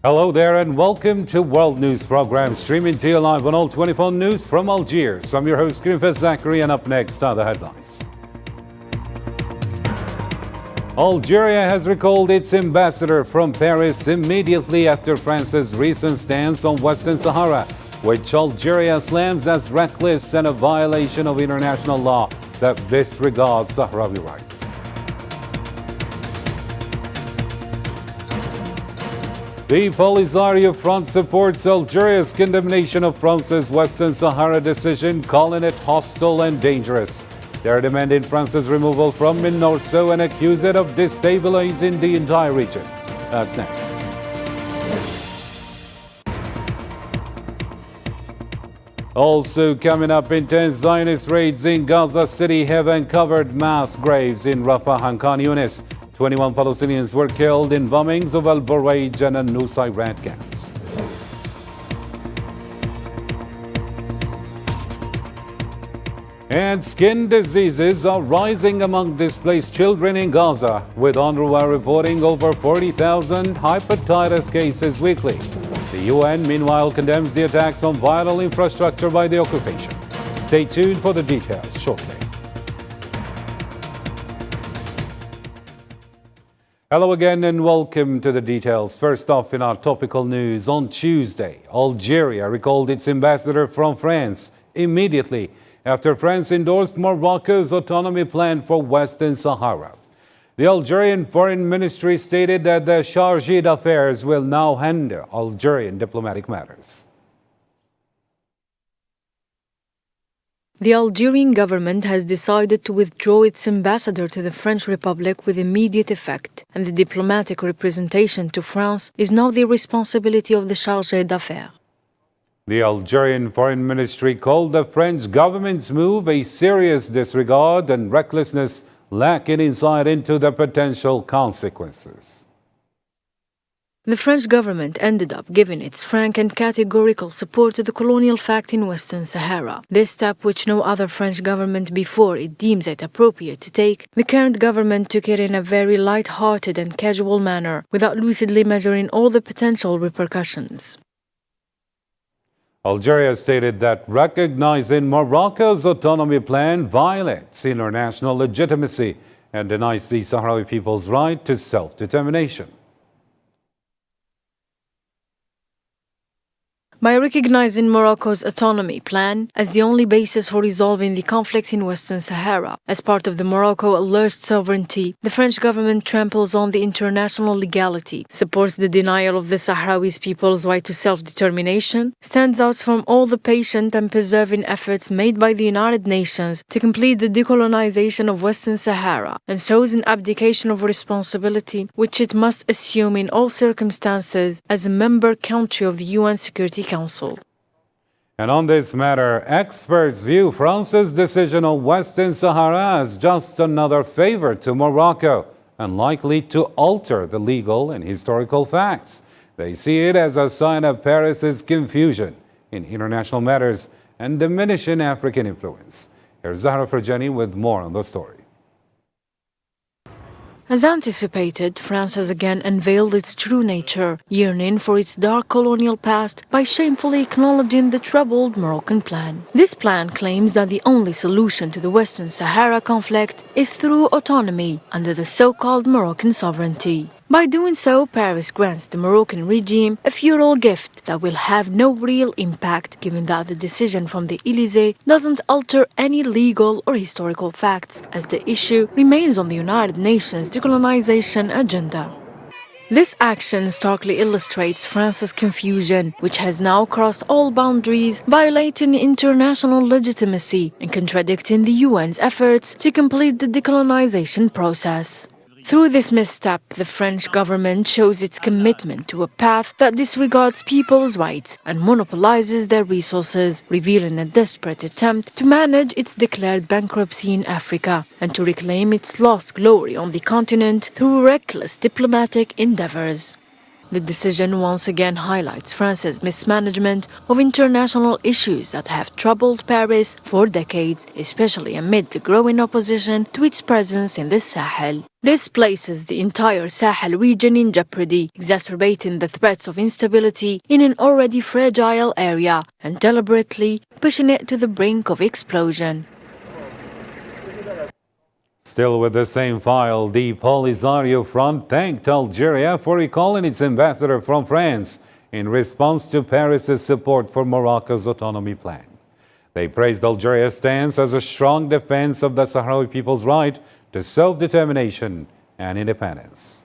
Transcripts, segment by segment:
Hello there and welcome to World News Program, streaming to you live on all 24 News from Algiers. I'm your host, Greenfest Zachary, and up next are the headlines. Algeria has recalled its ambassador from Paris immediately after France's recent stance on Western Sahara, which Algeria slams as reckless and a violation of international law that disregards Sahrawi rights. The Polisario Front supports Algeria's condemnation of France's Western Sahara decision, calling it hostile and dangerous. They are demanding France's removal from MINURSO and accuse it of destabilizing the entire region. That's next. Also coming up, intense Zionist raids in Gaza City have uncovered mass graves in Rafah and Khan Yunis. 21 Palestinians were killed in bombings of Al-Bureij and Nusayrat camps. And skin diseases are rising among displaced children in Gaza, with UNRWA reporting over 40,000 hepatitis cases weekly. The UN, meanwhile, condemns the attacks on vital infrastructure by the occupation. Stay tuned for the details shortly. Hello again and welcome to the details. First off, in our topical news, on Tuesday, Algeria recalled its ambassador from France immediately after France endorsed Morocco's autonomy plan for Western Sahara. The Algerian Foreign Ministry stated that the Chargé d'Affaires will now handle Algerian diplomatic matters. The Algerian government has decided to withdraw its ambassador to the French Republic with immediate effect, and the diplomatic representation to France is now the responsibility of the Chargé d'Affaires. The Algerian Foreign Ministry called the French government's move a serious disregard and recklessness, lacking insight into the potential consequences. The French government ended up giving its frank and categorical support to the colonial fact in Western Sahara. This step, which no other French government before it deems it appropriate to take, the current government took it in a very light-hearted and casual manner, without lucidly measuring all the potential repercussions. Algeria stated that recognizing Morocco's autonomy plan violates international legitimacy and denies the Sahrawi people's right to self-determination. By recognizing Morocco's autonomy plan as the only basis for resolving the conflict in Western Sahara, as part of the Morocco alleged sovereignty, the French government tramples on the international legality, supports the denial of the Sahrawi people's right to self-determination, stands out from all the patient and persevering efforts made by the United Nations to complete the decolonization of Western Sahara, and shows an abdication of responsibility which it must assume in all circumstances as a member country of the UN Security Council. And on this matter, experts view France's decision on Western Sahara as just another favor to Morocco and likely to alter the legal and historical facts. They see it as a sign of Paris's confusion in international matters and diminishing African influence. Here's Zahra Farjani with more on the story. As anticipated, France has again unveiled its true nature, yearning for its dark colonial past by shamefully acknowledging the troubled Moroccan plan. This plan claims that the only solution to the Western Sahara conflict is through autonomy under the so-called Moroccan sovereignty. By doing so, Paris grants the Moroccan regime a feudal gift that will have no real impact, given that the decision from the Élysée doesn't alter any legal or historical facts, as the issue remains on the United Nations decolonization agenda. This action starkly illustrates France's confusion, which has now crossed all boundaries, violating international legitimacy and contradicting the UN's efforts to complete the decolonization process. Through this misstep, the French government shows its commitment to a path that disregards people's rights and monopolizes their resources, revealing a desperate attempt to manage its declared bankruptcy in Africa and to reclaim its lost glory on the continent through reckless diplomatic endeavors. The decision once again highlights France's mismanagement of international issues that have troubled Paris for decades, especially amid the growing opposition to its presence in the Sahel. This places the entire Sahel region in jeopardy, exacerbating the threats of instability in an already fragile area and deliberately pushing it to the brink of explosion. Still with the same file, the Polisario Front thanked Algeria for recalling its ambassador from France in response to Paris's support for Morocco's autonomy plan. They praised Algeria's stance as a strong defense of the Sahrawi people's right to self-determination and independence.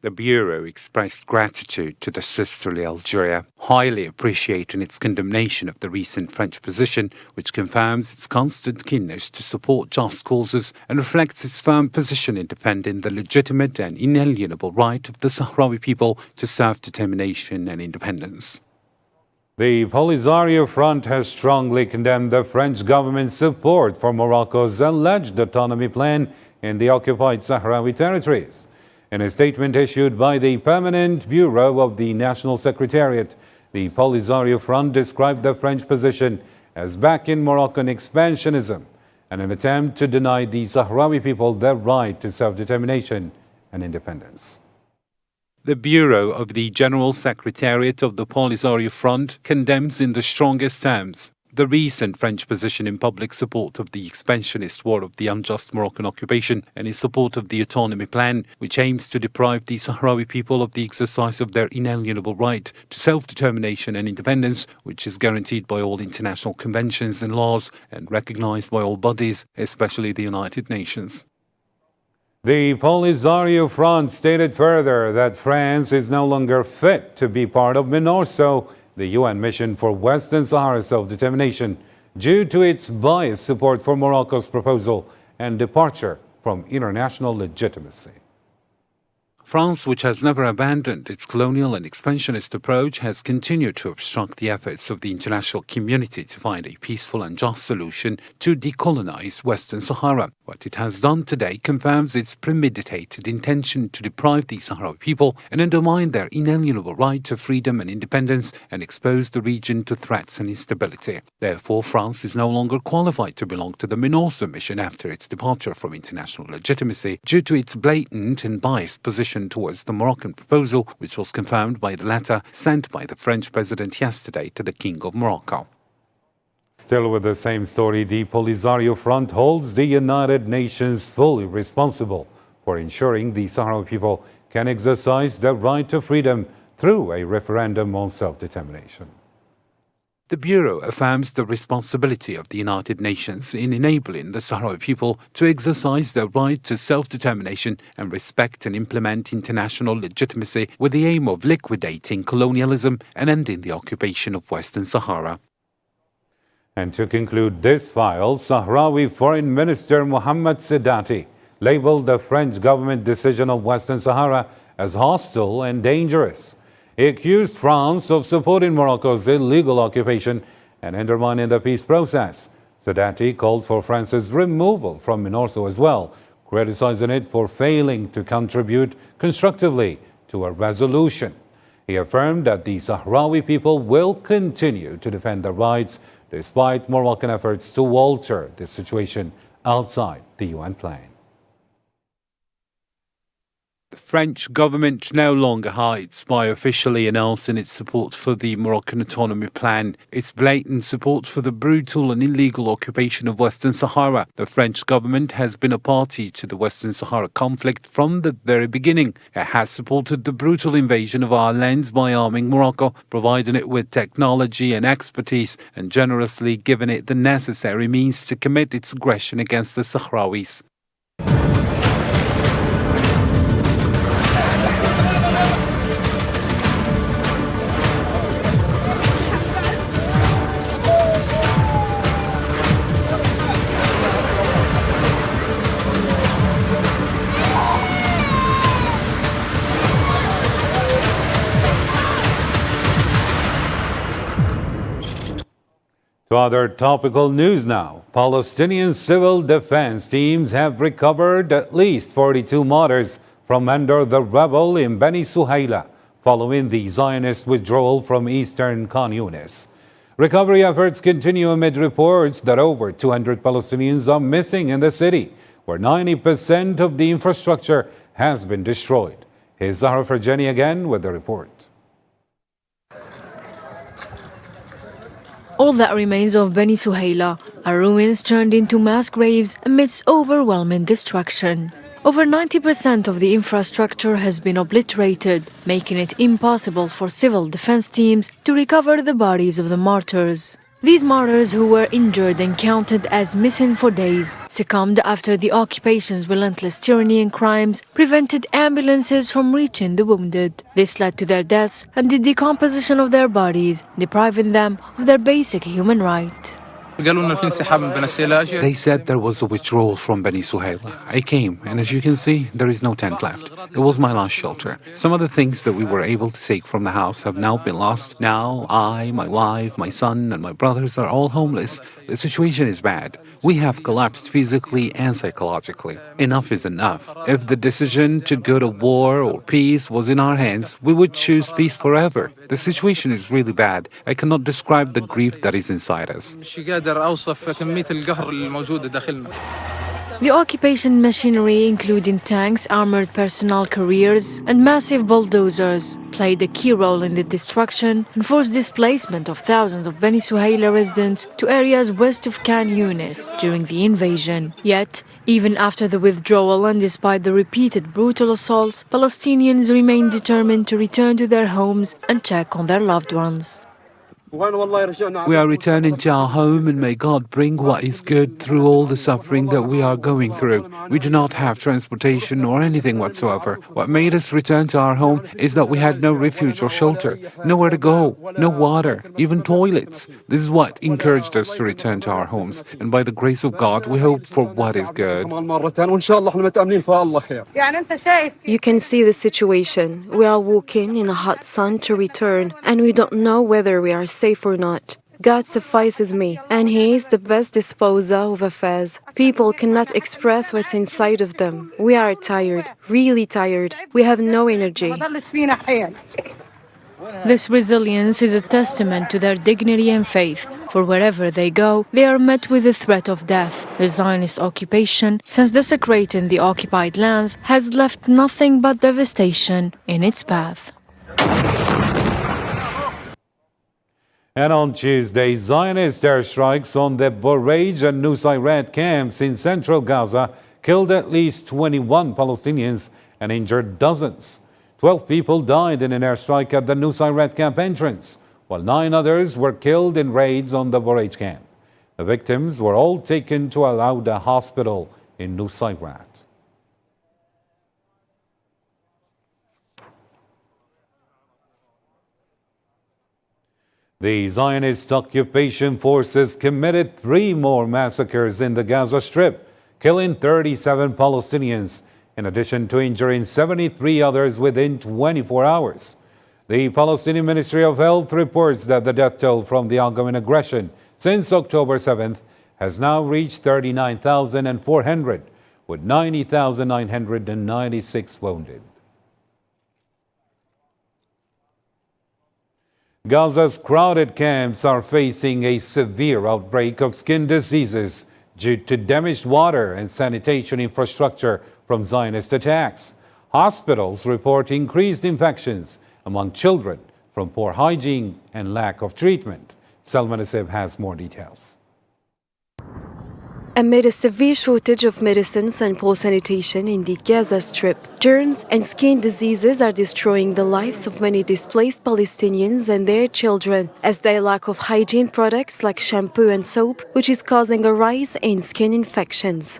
The Bureau expressed gratitude to the sisterly Algeria, highly appreciating its condemnation of the recent French position, which confirms its constant keenness to support just causes and reflects its firm position in defending the legitimate and inalienable right of the Sahrawi people to self-determination and independence. The Polisario Front has strongly condemned the French government's support for Morocco's alleged autonomy plan in the occupied Sahrawi territories. In a statement issued by the Permanent Bureau of the National Secretariat, the Polisario Front described the French position as backing Moroccan expansionism and an attempt to deny the Sahrawi people their right to self-determination and independence. The Bureau of the General Secretariat of the Polisario Front condemns in the strongest terms the recent French position in public support of the expansionist war of the unjust Moroccan occupation and in support of the autonomy plan, which aims to deprive the Sahrawi people of the exercise of their inalienable right to self-determination and independence, which is guaranteed by all international conventions and laws and recognized by all bodies, especially the United Nations. The Polisario Front stated further that France is no longer fit to be part of MINURSO, the UN mission for Western Sahara self-determination, due to its biased support for Morocco's proposal and departure from international legitimacy. France, which has never abandoned its colonial and expansionist approach, has continued to obstruct the efforts of the international community to find a peaceful and just solution to decolonize Western Sahara. What it has done today confirms its premeditated intention to deprive the Sahrawi people and undermine their inalienable right to freedom and independence and expose the region to threats and instability. Therefore, France is no longer qualified to belong to the MINURSO mission after its departure from international legitimacy due to its blatant and biased position towards the Moroccan proposal, which was confirmed by the letter sent by the French president yesterday to the King of Morocco. Still with the same story, the Polisario Front holds the United Nations fully responsible for ensuring the Sahrawi people can exercise their right to freedom through a referendum on self-determination. The Bureau affirms the responsibility of the United Nations in enabling the Sahrawi people to exercise their right to self-determination and respect and implement international legitimacy with the aim of liquidating colonialism and ending the occupation of Western Sahara. And to conclude this file, Sahrawi Foreign Minister Mohammed Sedati labeled the French government decision of Western Sahara as hostile and dangerous. He accused France of supporting Morocco's illegal occupation and undermining the peace process. Sedati called for France's removal from MINURSO as well, criticizing it for failing to contribute constructively to a resolution. He affirmed that the Sahrawi people will continue to defend their rights despite Moroccan efforts to alter the situation outside the UN plan. The French government no longer hides by officially announcing its support for the Moroccan autonomy plan, its blatant support for the brutal and illegal occupation of Western Sahara. The French government has been a party to the Western Sahara conflict from the very beginning. It has supported the brutal invasion of our lands by arming Morocco, providing it with technology and expertise, and generously giving it the necessary means to commit its aggression against the Sahrawis. To To other topical news now. Palestinian civil defense teams have recovered at least 42 martyrs from under the rebel in Beni Suhaila following the Zionist withdrawal from eastern Khan Yunis. Recovery efforts continue amid reports that over 200 Palestinians are missing in the city, where 90% of the infrastructure has been destroyed. Here's Zahra Farjani again with the report. All that remains of Beni Suhaila are ruins turned into mass graves amidst overwhelming destruction. Over 90% of the infrastructure has been obliterated, making it impossible for civil defense teams to recover the bodies of the martyrs. These martyrs, who were injured and counted as missing for days, succumbed after the occupation's relentless tyranny and crimes prevented ambulances from reaching the wounded. This led to their deaths and the decomposition of their bodies, depriving them of their basic human right. They said there was a withdrawal from Beni Suhaila. I came, and as you can see, there is no tent left. It was my last shelter. Some of the things that we were able to take from the house have now been lost. Now, I, my wife, my son, and my brothers are all homeless. The situation is bad. We have collapsed physically and psychologically. Enough is enough. If the decision to go to war or peace was in our hands, we would choose peace forever. The situation is really bad. I cannot describe the grief that is inside us. The occupation machinery, including tanks, armored personnel carriers, and massive bulldozers, played a key role in the destruction and forced displacement of thousands of Beni Suhaila residents to areas west of Khan Yunis during the invasion. Yet, even after the withdrawal and despite the repeated brutal assaults, Palestinians remain determined to return to their homes and check on their loved ones. We are returning to our home, and may God bring what is good through all the suffering that we are going through. We do not have transportation or anything whatsoever. What made us return to our home is that we had no refuge or shelter, nowhere to go, no water, even toilets. This is what encouraged us to return to our homes, and by the grace of God, we hope for what is good. You can see the situation. We are walking in a hot sun to return, and we don't know whether we are safe or not. God suffices me, and He is the best disposer of affairs. People cannot express what's inside of them. We are tired, really tired. We have no energy. This resilience is a testament to their dignity and faith, for wherever they go, they are met with the threat of death. The Zionist occupation, since desecrating the occupied lands, has left nothing but devastation in its path. And on Tuesday, Zionist airstrikes on the Boraj and Nusayrat camps in central Gaza killed at least 21 Palestinians and injured dozens. 12 people died in an airstrike at the Nusayrat camp entrance, while 9 others were killed in raids on the Boraj camp. The victims were all taken to Al Auda hospital in Nusayrat. The Zionist occupation forces committed 3 more massacres in the Gaza Strip, killing 37 Palestinians, in addition to injuring 73 others within 24 hours. The Palestinian Ministry of Health reports that the death toll from the ongoing aggression since October 7th has now reached 39,400, with 90,996 wounded. Gaza's crowded camps are facing a severe outbreak of skin diseases due to damaged water and sanitation infrastructure from Zionist attacks. Hospitals report increased infections among children from poor hygiene and lack of treatment. Salman Asib has more details. Amid a severe shortage of medicines and poor sanitation in the Gaza Strip, germs and skin diseases are destroying the lives of many displaced Palestinians and their children, as they lack of hygiene products like shampoo and soap, which is causing a rise in skin infections.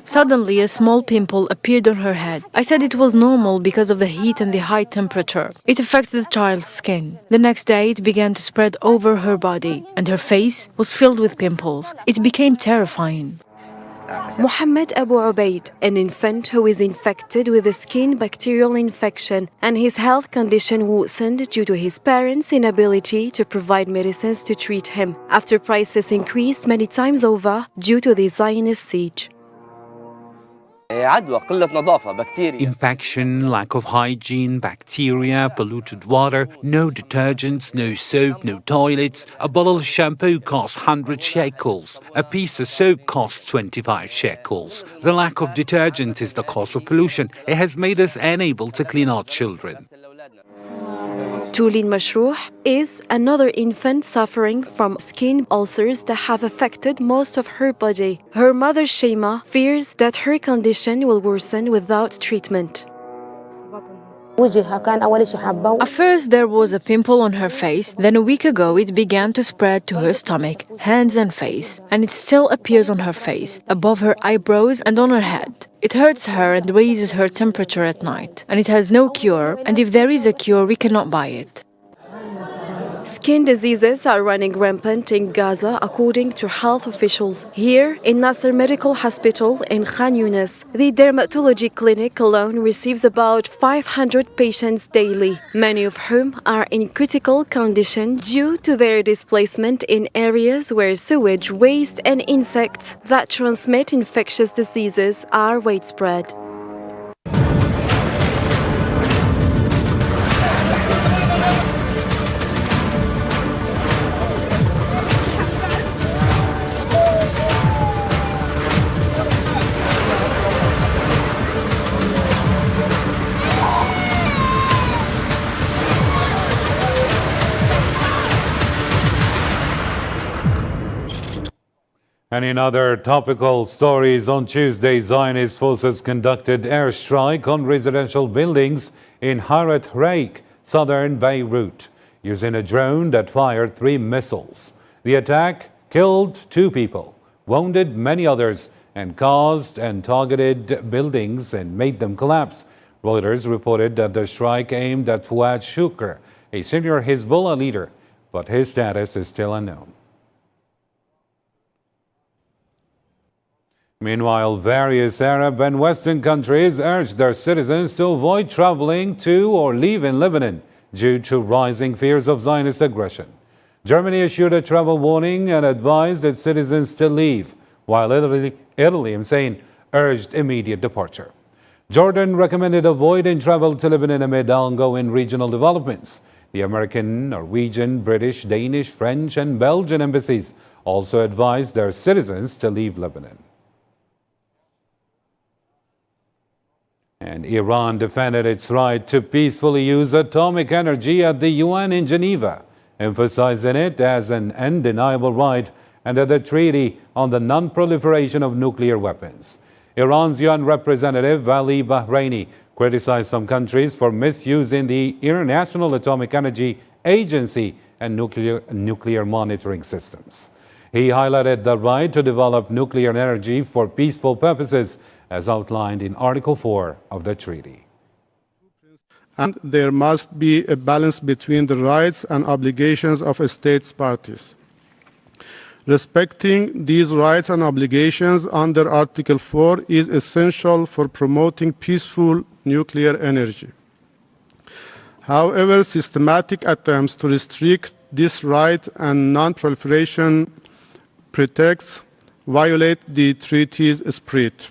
Suddenly, a small pimple appeared on her head. I said it was normal because of the heat and the high temperature. It affects the child's skin. The next day, it began to spread over her body, and her face was filled with pimples. It became terrifying. Mohammed Abu Ubaid, an infant who is infected with a skin bacterial infection, and his health condition worsened due to his parents' inability to provide medicines to treat him, after prices increased many times over due to the Zionist siege. Infection, lack of hygiene, bacteria, polluted water, no detergents, no soap, no toilets. A bottle of shampoo costs 100 shekels. A piece of soap costs 25 shekels. The lack of detergent is the cause of pollution. It has made us unable to clean our children. Tulin Mashrouh is another infant suffering from skin ulcers that have affected most of her body. Her mother Shema fears that her condition will worsen without treatment. At first there was a pimple on her face, then a week ago it began to spread to her stomach, hands and face, and it still appears on her face, above her eyebrows and on her head. It hurts her and raises her temperature at night, and it has no cure, and if there is a cure we cannot buy it. Skin diseases are running rampant in Gaza, according to health officials. Here, in Nasser Medical Hospital in Khan Yunis, the dermatology clinic alone receives about 500 patients daily, many of whom are in critical condition due to their displacement in areas where sewage, waste, and insects that transmit infectious diseases are widespread. And in other topical stories, on Tuesday, Zionist forces conducted airstrike on residential buildings in Harat Reik, southern Beirut, using a drone that fired 3 missiles. The attack killed 2 people, wounded many others, and caused and targeted buildings and made them collapse. Reuters reported that the strike aimed at Fouad Shukr, a senior Hezbollah leader, but his status is still unknown. Meanwhile, various Arab and Western countries urged their citizens to avoid traveling to or leaving Lebanon due to rising fears of Zionist aggression. Germany issued a travel warning and advised its citizens to leave, while Italy urged immediate departure. Jordan recommended avoiding travel to Lebanon amid ongoing regional developments. The American, Norwegian, British, Danish, French, and Belgian embassies also advised their citizens to leave Lebanon. And Iran defended its right to peacefully use atomic energy at the UN in Geneva, emphasizing it as an undeniable right under the Treaty on the Non-Proliferation of Nuclear Weapons. Iran's UN representative Ali Bahraini criticized some countries for misusing the International Atomic Energy Agency and nuclear monitoring systems. He highlighted the right to develop nuclear energy for peaceful purposes, as outlined in Article 4 of the treaty. And there must be a balance between the rights and obligations of states parties. Respecting these rights and obligations under Article 4 is essential for promoting peaceful nuclear energy. However, systematic attempts to restrict this right and non-proliferation pretexts violate the treaty's spirit.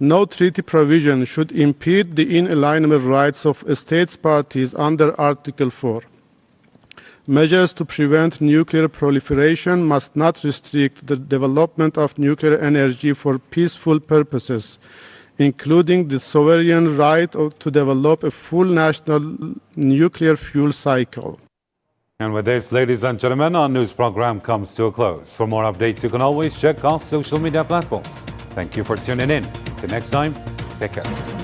No treaty provision should impede the inalienable rights of states parties under Article 4. Measures to prevent nuclear proliferation must not restrict the development of nuclear energy for peaceful purposes, including the sovereign right to develop a full national nuclear fuel cycle. And with this, ladies and gentlemen, our news program comes to a close. For more updates, you can always check our social media platforms. Thank you for tuning in. Till next time, take care.